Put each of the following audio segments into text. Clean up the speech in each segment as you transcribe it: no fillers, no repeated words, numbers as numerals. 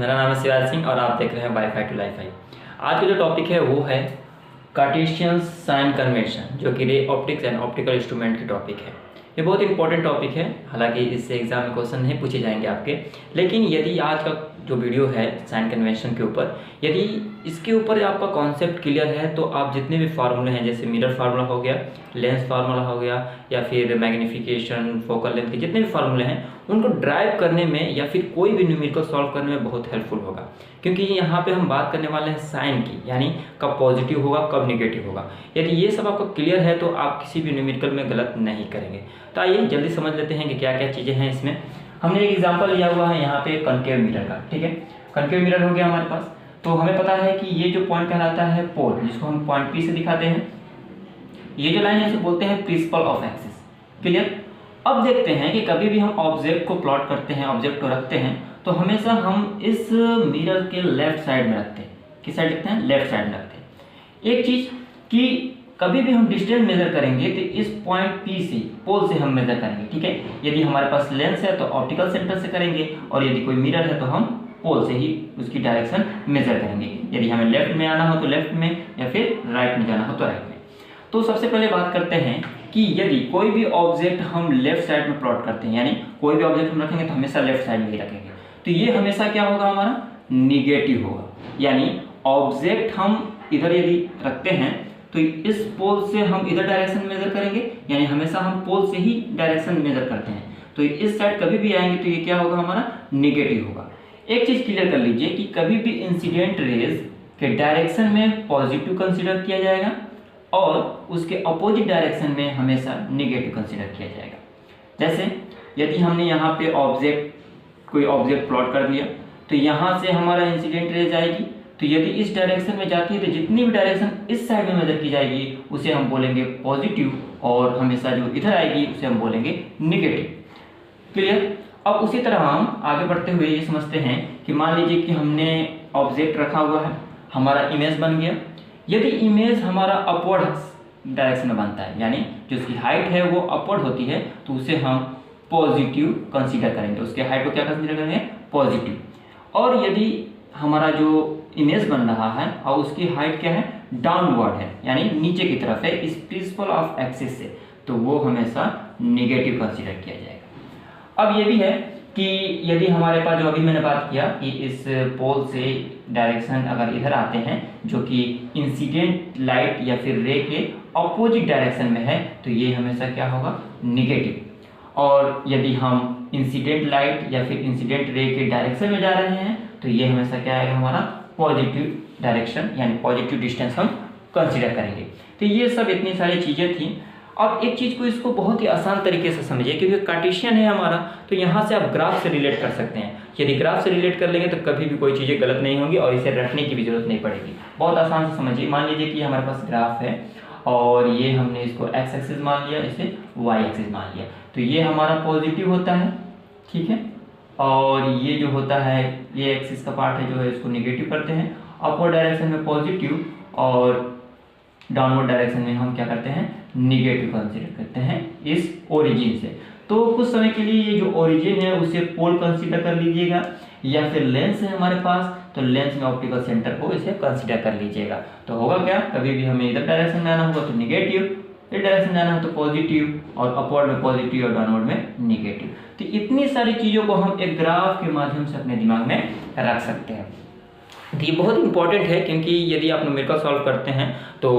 मेरा नाम है शिवाज सिंह और आप देख रहे हैं वाईफाई टू लाईफाई। आज का जो टॉपिक है वो है कार्टेशियन साइन कन्वेंशन, जो कि ray optics and optical instrument की टॉपिक है। ये बहुत इंपॉर्टेंट टॉपिक है, हालांकि इससे एग्जाम में क्वेश्चन नहीं पूछे जाएंगे आपके, लेकिन यदि आज का जो वीडियो है साइन कन्वेंशन के ऊपर, यदि इसके ऊपर आपका कॉन्सेप्ट क्लियर है तो आप जितने भी फार्मूले हैं, जैसे मिरर फार्मूला हो गया, लेंस फार्मूला हो गया, या फिर मैग्नीफिकेशन, फोकल लेंथ के जितने भी फार्मूले हैं उनको ड्राइव करने में या फिर कोई भी न्यूमेरिकल सॉल्व करने में बहुत हेल्पफुल होगा। क्योंकि यहाँ पे हम बात करने वाले हैं साइन की, यानी कब पॉजिटिव होगा कब निगेटिव होगा। यदि ये सब आपको क्लियर है तो आप किसी भी न्यूमेरिकल में गलत नहीं करेंगे। तो आइए जल्दी समझ लेते हैं कि क्या क्या चीज़ें हैं इसमें। हमने एक एग्जाम्पल लिया हुआ है यहाँ पे कनकेव मिरर का, ठीक है। कनकेव मिरर हो गया हमारे पास, तो हमें पता है कि ये जो पॉइंट कहलाता है पोल, जिसको हम पॉइंट पी से दिखाते हैं। ये जो लाइन है इसे बोलते हैं प्रिंसिपल ऑफ एक्सिस। क्लियर। अब देखते हैं कि कभी भी हम ऑब्जेक्ट को प्लॉट करते हैं, ऑब्जेक्ट को रखते हैं, तो हमेशा हम इस मिरर के लेफ्ट साइड में रखते हैं। किस साइड रखते हैं? लेफ्ट साइड में रखते हैं। एक चीज कि कभी भी हम डिस्टेंस मेजर करेंगे तो इस पॉइंट पी से, पोल से हम मेजर करेंगे, ठीक है। यदि हमारे पास लेंस है तो ऑप्टिकल सेंटर से करेंगे, और यदि कोई मिरर है तो हम पोल से ही उसकी डायरेक्शन मेजर करेंगे। यदि हमें लेफ्ट में आना हो तो लेफ्ट में, या फिर राइट में जाना हो तो राइट में। तो सबसे पहले बात करते हैं कि यदि कोई भी ऑब्जेक्ट हम लेफ्ट साइड में प्लॉट करते हैं, यानी कोई भी ऑब्जेक्ट हम रखेंगे तो हमेशा लेफ्ट साइड में ही रखेंगे, तो ये हमेशा क्या होगा? हमारा निगेटिव होगा। यानी ऑब्जेक्ट हम इधर यदि रखते हैं तो इस पोल से हम इधर डायरेक्शन मेजर करेंगे, यानी हमेशा हम पोल से ही डायरेक्शन मेजर करते हैं। तो इस साइड कभी भी आएंगे तो ये क्या होगा? हमारा निगेटिव होगा। एक चीज क्लियर कर लीजिए कि कभी भी इंसिडेंट रेज के डायरेक्शन में पॉजिटिव कंसीडर किया जाएगा और उसके अपोजिट डायरेक्शन में हमेशा निगेटिव कंसीडर किया जाएगा। जैसे यदि हमने यहाँ पे कोई ऑब्जेक्ट प्लॉट कर दिया, तो यहाँ से हमारा इंसिडेंट रेज आएगी, तो यदि इस डायरेक्शन में जाती है तो जितनी भी डायरेक्शन इस साइड में मेजर की जाएगी उसे हम बोलेंगे पॉजिटिव, और हमेशा जो इधर आएगी उसे हम बोलेंगे निगेटिव। क्लियर। अब उसी तरह हम आगे बढ़ते हुए ये समझते हैं कि मान लीजिए कि हमने ऑब्जेक्ट रखा हुआ है, हमारा इमेज बन गया। यदि इमेज हमारा अपवर्ड डायरेक्शन में बनता है, यानी जो उसकी हाइट है वो अपवर्ड होती है, तो उसे हम पॉजिटिव कंसीडर करेंगे। उसके हाइट को क्या कंसीडर करेंगे? पॉजिटिव। और यदि हमारा जो इमेज बन रहा है और उसकी हाइट क्या है? डाउनवर्ड है, यानी नीचे की तरफ है इस प्रिंसिपल ऑफ एक्सिस से, तो वो हमेशा निगेटिव कंसीडर किया जाएगा। अब ये भी है कि यदि हमारे पास जो अभी मैंने बात किया कि इस पोल से डायरेक्शन अगर इधर आते हैं जो कि इंसिडेंट लाइट या फिर रे के अपोजिट डायरेक्शन में है, तो ये हमेशा क्या होगा? निगेटिव। और यदि हम इंसिडेंट लाइट या फिर इंसिडेंट रे के डायरेक्शन में जा रहे हैं तो ये हमेशा क्या आएगा? हमारा पॉजिटिव डायरेक्शन, यानी पॉजिटिव डिस्टेंस हम कंसीडर करेंगे। तो ये सब इतनी सारी चीज़ें थी। अब एक चीज़ को इसको बहुत ही आसान तरीके से समझिए, क्योंकि कार्टेशियन है हमारा, तो यहाँ से आप ग्राफ से रिलेट कर सकते हैं। यदि ग्राफ से रिलेट कर लेंगे तो कभी भी कोई चीज़ें गलत नहीं होंगी और इसे रटने की भी जरूरत नहीं पड़ेगी। बहुत आसान से समझिए। मान लीजिए कि हमारे पास ग्राफ है और ये हमने इसको एक्स एक्सिस मान लिया, इसे वाई एक्सिस मान लिया, तो ये हमारा पॉजिटिव होता है, ठीक है। और ये जो होता है, ये एक्सिस का पार्ट है जो है इसको निगेटिव करते हैं। अपवर्ड डायरेक्शन में पॉजिटिव और डाउनवर्ड डायरेक्शन में हम क्या करते हैं? निगेटिव कंसीडर करते हैं इस ओरिजिन से। तो कुछ समय के लिए ये जो ओरिजिन है उसे पोल कंसीडर कर लीजिएगा, या फिर लेंस है हमारे पास तो लेंस में ऑप्टिकल सेंटर को इसे कंसीडर कर लीजिएगा। तो होगा क्या? कभी भी हमें इधर डायरेक्शन में आना होगा तो निगेटिव, इस डायरेक्शन जाना हो तो पॉजिटिव, और अपवर्ड में पॉजिटिव और डाउनवर्ड में निगेटिव। तो इतनी सारी चीज़ों को हम एक ग्राफ के माध्यम से अपने दिमाग में रख सकते हैं। तो ये बहुत इंपॉर्टेंट है, क्योंकि यदि आप न्यूमेरिकल सॉल्व करते हैं तो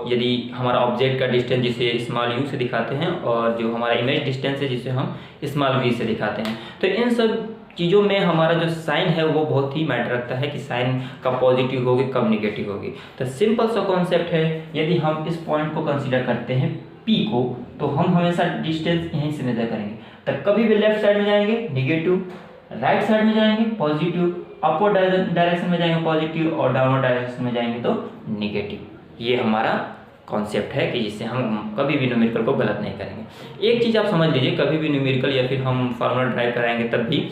यदि हमारा ऑब्जेक्ट का डिस्टेंस जिसे स्मॉल यू से दिखाते हैं और जो हमारा इमेज डिस्टेंस है जिसे हम स्मॉल वी से दिखाते हैं, तो इन सब चीज़ों में हमारा जो साइन है वो बहुत ही मैटर रखता है कि साइन कब पॉजिटिव होगी कब निगेटिव होगी। तो सिंपल सा कॉन्सेप्ट है, यदि हम इस पॉइंट को कंसीडर करते हैं P को, तो हम हमेशा डिस्टेंस यहीं से मेजर करेंगे। तो कभी भी लेफ्ट साइड में जाएंगे निगेटिव, राइट साइड में जाएंगे पॉजिटिव, अपवर्ड डायरेक्शन में जाएंगे पॉजिटिव, और डाउनवर्ड डायरेक्शन में जाएंगे तो निगेटिव। ये हमारा कॉन्सेप्ट है कि जिससे हम कभी भी न्यूमेरिकल को गलत नहीं करेंगे। एक चीज़ आप समझ लीजिए, कभी भी न्यूमेरिकल या फिर हम फार्मूला ड्राइव कराएंगे तब भी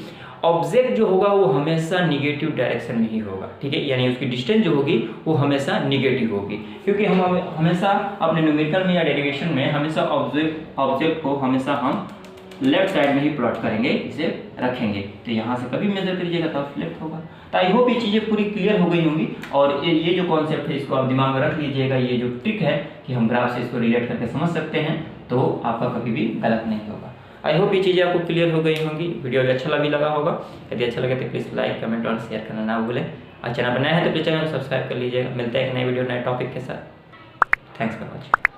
ऑब्जेक्ट जो होगा वो हमेशा निगेटिव डायरेक्शन में ही होगा, ठीक है। यानी उसकी डिस्टेंस जो होगी वो हमेशा निगेटिव होगी, क्योंकि हम हमेशा अपने न्यूमेरिकल में या डेरिवेशन में हमेशा ऑब्जेक्ट को हमेशा हम लेफ्ट साइड में ही प्लॉट करेंगे, इसे रखेंगे। तो यहाँ से कभी मेजर करिएगा तब लेफ्ट होगा। तो आई होप ये चीज़ें पूरी क्लियर हो गई होंगी, और ये जो कॉन्सेप्ट है इसको आप दिमाग में रख लीजिएगा। ये जो ट्रिक है कि हम ग्राफ से इसको रिलेट करके समझ सकते हैं, तो आपका कभी भी गलत नहीं होगा। आई होप ये चीज़ें आपको क्लियर हो गई होंगी। वीडियो भी अच्छा भी लगा होगा। यदि अच्छा लगे तो प्लीज़ लाइक, कमेंट और शेयर करना ना भूलें। और चैनल पर नए हैं तो प्लीज़ चैनल को सब्सक्राइब कर लीजिएगा। मिलते हैं एक नए वीडियो नए टॉपिक के साथ। Thanks for watching.